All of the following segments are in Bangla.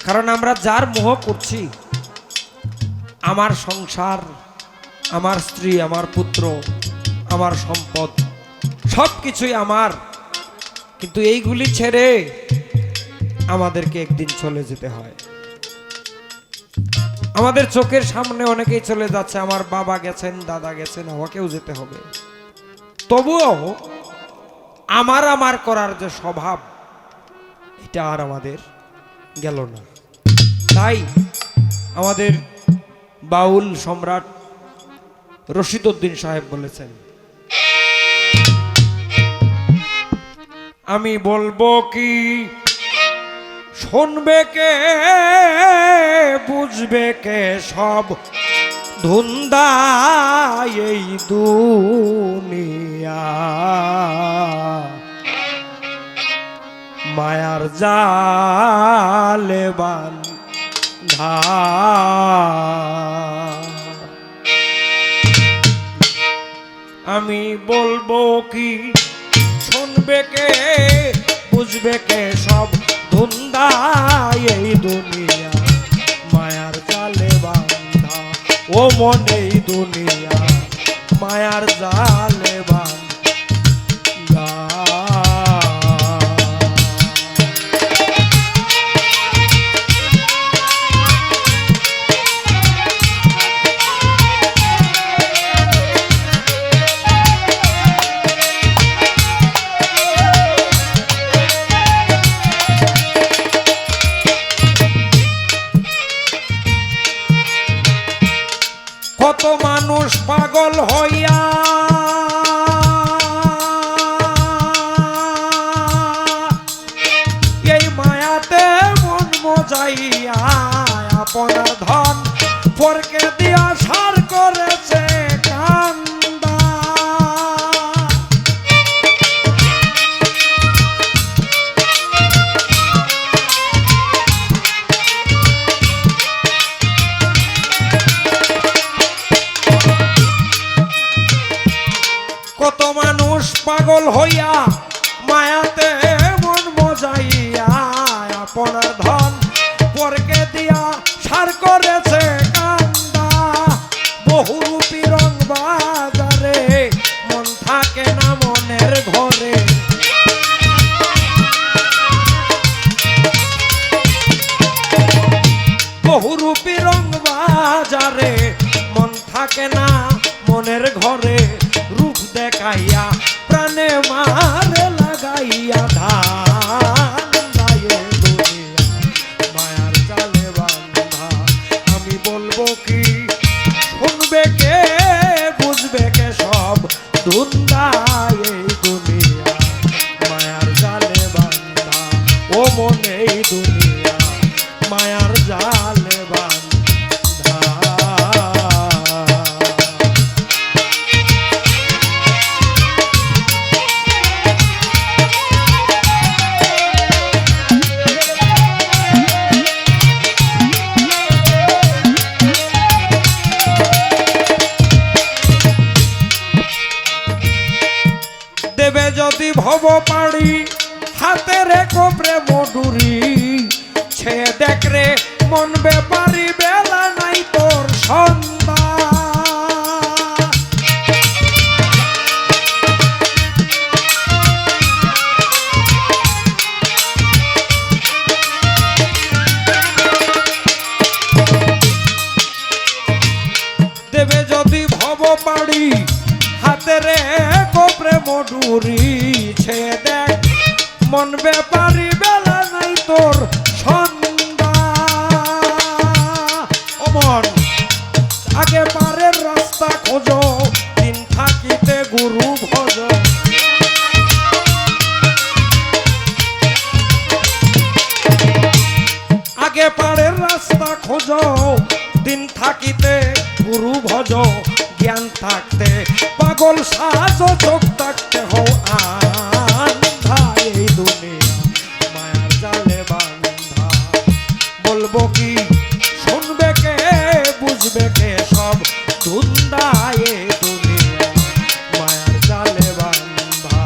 কারণ আমরা যার মোহ করছি, আমার সংসার, আমার স্ত্রী, আমার পুত্র, আমার সম্পদ সব কিছুই আমার, কিন্তু এইগুলি ছেড়ে আমাদেরকে একদিন চলে যেতে হয়। আমাদের চোখের সামনে অনেকেই চলে যাচ্ছে, আমার বাবা গেছেন, দাদা গেছেন, আমাকেও যেতে হবে। তবুও আমার আমার করার যে স্বভাব, এটা আর আমাদের গেল না। তাই আমাদের বাউল সম্রাট রশিদ উদ্দিন সাহেব বলেছেন, আমি বলবো কি শুনবে কে, বুঝবে কে, সব ধুন্দা এই দুনিয়া, মায়ার জালে বাঁধা। আমি বলবো কি শুনবে কে, বুঝবে কে, সব ধুন্দা এই দুনিয়া, মায়ার জালে বাঁধা। ও মন এই দুনিয়া মায়ার জালে বাঁধা। কত মানুষ পাগল হইয়া এই মায়াতে মন মজাইয়া, আপনার ধন পরকে দিয়া সার করেছে কান্দা। কত মানুষ পাগল হইয়া মায়াতে মন মজাইয়া, আপনার ধন পরকে দিয়া সার করেছে কান্দা। বহুরূপী রং বাজারে মন থাকে না মনের ঘরে, বহুরূপী রং বাজারে মন থাকে না মনের ঘরে। রূপ দেখাইয়া প্রাণে মারে লাগাইয়া ধান, দুনিয়া মায়ার জালে বাঁধা। আমি বলবো কি শুনবে কে, বুঝবে কে, সব ধুন্দা এই দুনিয়া মায়ার জালে বাঁধা। ও মন এই দুনিয়া মায়ার জালে বাঁধা। দেবে যদি ভব পাড়ি, হাতে রেখো প্রেম ডুরি, ছে দেখ রে মন ব্যাপারি, বেলা নাই তোর সন্ধ্যা। দেবে যদি ভব পাড়ি, হাতে রেখো প্রেম ডুরি, ছে দেখ মন ব্যাপারি, বেলা নাই তোর সন্ধ্যা। ও মন আগে পারের রাস্তা খোঁজো, দিন থাকিতে গুরু ভজ। আগে পারের রাস্তা খোঁজো, দিন থাকিতে গুরু ভজ। জ্ঞান থাকতে পাগল সাজো, চোখ থাকতে হও আন্ধা এই দুনিয়া মায়ার জালে বাঁধা। বলবো কি শুনবে কে, বুঝবে কে, সব ধুন্দা এই দুনিয়া মায়ার জালে বাঁধা।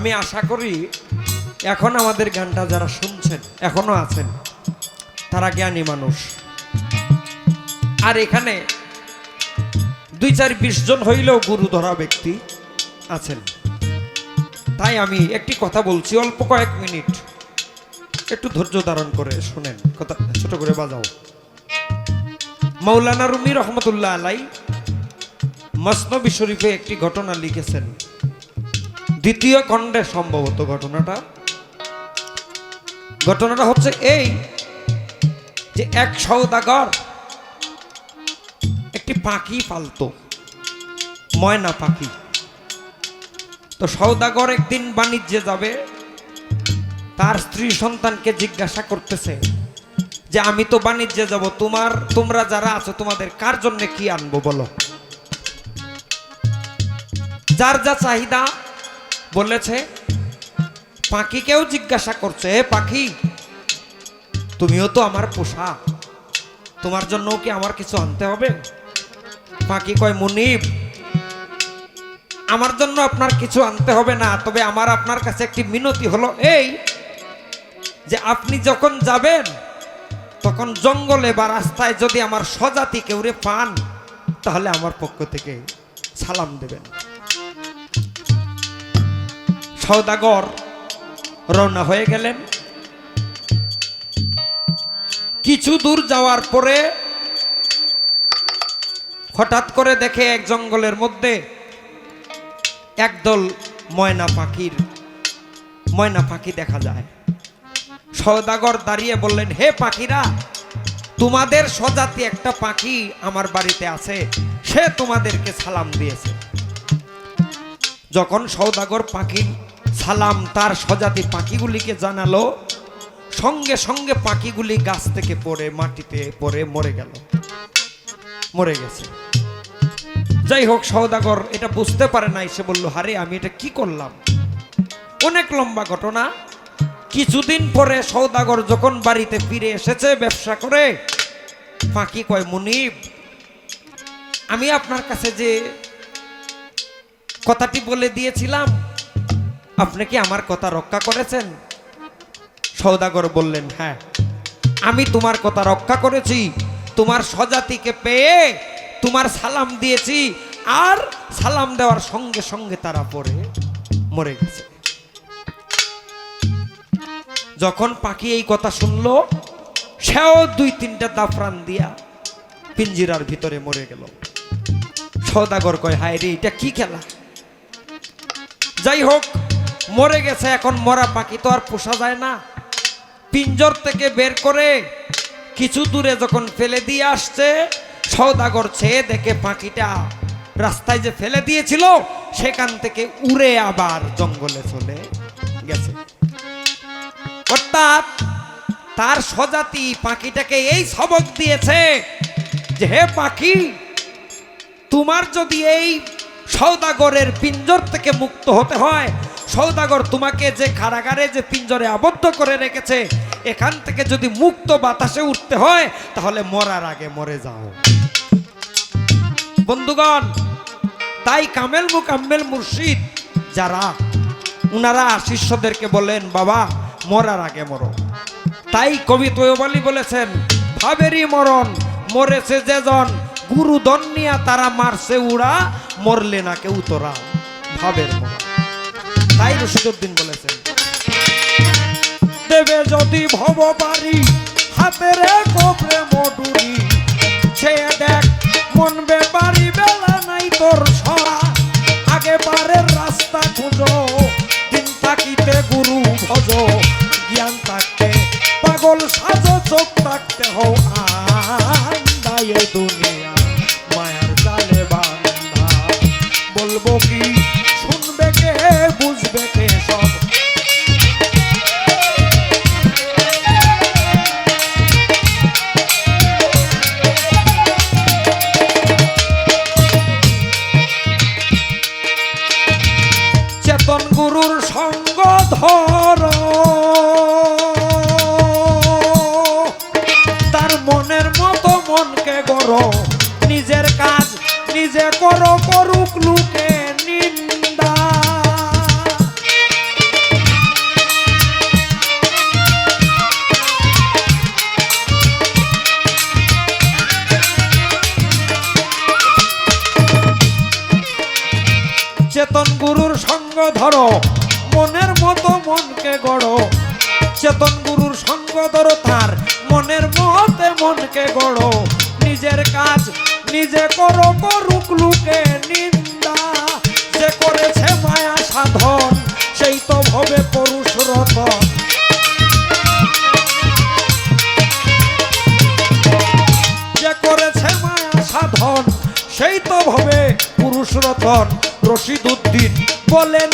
আমি আশা করি এখন আমাদের গানটা যারা শুনছেন এখনো আছেন তারা জ্ঞানী মানুষ। আর এখানে 2-4-20 জন হইলেও গুরু ধরা ব্যক্তি আছেন। তাই আমি একটি কথা বলছি, অল্প কয়েক মিনিট একটু ধৈর্য ধারণ করে শুনেন, কথা ছোট করে বাজাও। মাওলানা রুমি রহমতুল্লাহ আলাই মসনবী শরীফে একটি ঘটনা লিখেছেন, 2য় খণ্ডে সম্ভবত ঘটনাটা হচ্ছে এই যে এক সওদাগর একটি পাখি পালতো, ময়না পাখি। তো সওদাগর একদিন বাণিজ্যে যাবে, তার স্ত্রী সন্তানকে জিজ্ঞাসা করতেছে যে আমি তো বাণিজ্যে যাব, তোমরা যারা আছো তোমাদের কার জন্য কি আনবো বলো। যার যা চাহিদা বলেছে। পাখিকেও জিজ্ঞাসা করছে, হে পাখি তুমিও তো আমার পোষা, তোমার জন্য কি আমার কিছু আনতে হবে? পাখি কয়, মুনিব আমার জন্য আপনার কিছু আনতে হবে না, তবে আমার আপনার কাছে একটি মিনতি হলো এই যে আপনি যখন যাবেন তখন জঙ্গলে বা রাস্তায় যদি আমার স্বজাতি কেউরে পান তাহলে আমার পক্ষ থেকে সালাম দেবেন। সওদাগর রওনা হয়ে গেলেন। কিছু দূর যাওয়ার পরে হঠাৎ করে দেখে এক জঙ্গলের মধ্যে একদল ময়না পাখি দেখা যায়। সওদাগর দাঁড়িয়ে বললেন, হে পাখিরা, তোমাদের স্বজাতি একটা পাখি আমার বাড়িতে আছে, সে তোমাদেরকে সালাম দিয়েছে। যখন সওদাগর পাখির সালাম তার স্বজাতি পাখিগুলিকে জানালো, সঙ্গে সঙ্গে পাখিগুলি গাছ থেকে পড়ে মাটিতে পড়ে মরে গেছে। যাই হোক, সওদাগর এটা বুঝতে পারে নাই, সে বলল, হারে আমি এটা কি করলাম। অনেক লম্বা ঘটনা। কিছুদিন পরে সওদাগর যখন বাড়িতে ফিরে এসেছে ব্যবসা করে, পাখি কয়, মুনিব আমি আপনার কাছে যে কথাটি বলে দিয়েছিলাম আপনি কি আমার কথা রক্ষা করেছেন? সওদাগর বললেন, হ্যাঁ আমি তোমার কথা রক্ষা করেছি, তোমার স্বজাতিকে পেয়ে তোমার সালাম দিয়েছি, আর সালাম দেওয়ার সঙ্গে সঙ্গে তারা পড়ে মরে গেছে। যখন পাখি এই কথা শুনলো, সেও 2-3টা দাফরান দিয়া পিঞ্জিরার ভিতরে মরে গেল। সওদাগর কয়, হায় রে, এটা কি খেলা। যাই হোক, মরে গেছে, এখন মরা পাখি তো আর পোষা যায় না। পিঞ্জর থেকে বের করে কিছু দূরে যখন ফেলে দিয়ে আসছে, সওদাগর ছেয়ে দেখে পাখিটা রাস্তায় যে ফেলে দিয়েছিল সেখান থেকে উড়ে আবার জঙ্গলে চলে গেছে। অর্থাৎ তার স্বজাতি পাখিটাকে এই সবক দিয়েছে যে, হে পাখি, তোমার যদি এই সওদাগরের পিঞ্জর থেকে মুক্ত হতে হয়, সওদাগর তোমাকে যে কারাগারে যে পিঞ্জরে আবদ্ধ করে রেখেছে এখান থেকে যদি মুক্ত বাতাসে উঠতে হয় তাহলে মরার আগে মরে যাও। বন্ধুগণ, তাই কামেল মুকাম্মেল মুর্শিদ যারা, উনারা শিষ্যদেরকে বলেন, বাবা মরার আগে মরো। তাই কবি তৈয়ব আলী বলেছেন, ভাবেরই মরণ মরেছে যেজন, গুরু দন্নিয়া তারা মারছে উড়া, মরলে না কেউ তোরা ভাবের মরণ। তাই রশিদউদ্দিন বলেছেন, দেবে যদি ভব বাড়ি হাতের কবরে মডুরি, সে দেখ মন বেপারি বেলা নাই তোর সরা, আগে বারের রাস্তা খুঁজো, দিন থাকিতে গুরু ভজ, জ্ঞান থাকতে পাগল সাজো, চোখ থাকতে হও আন্দায়ে দুনিয়া মায়ার জালে বান্ধা, বলবো কি শুনবে কে, বুঝবে কে সব। চেতন গুরুর সঙ্গ ধর, তার মন সঙ্গ ধরো, মনের মতো মনকে গড়ো। চেতন গুরুর সঙ্গ ধরো, তার মনের মতে মনকে গড়ো। নিজের কাজ নিজে করো, করুক লোকে নিন্দা। যে করেছে মায়া সাধন, সেই তো ভবে পুরুষ রতন। যে করেছে মায়া সাধন, সেই তো ভবে পুরুষ রতন। রশিদ উদ্দিন বলেন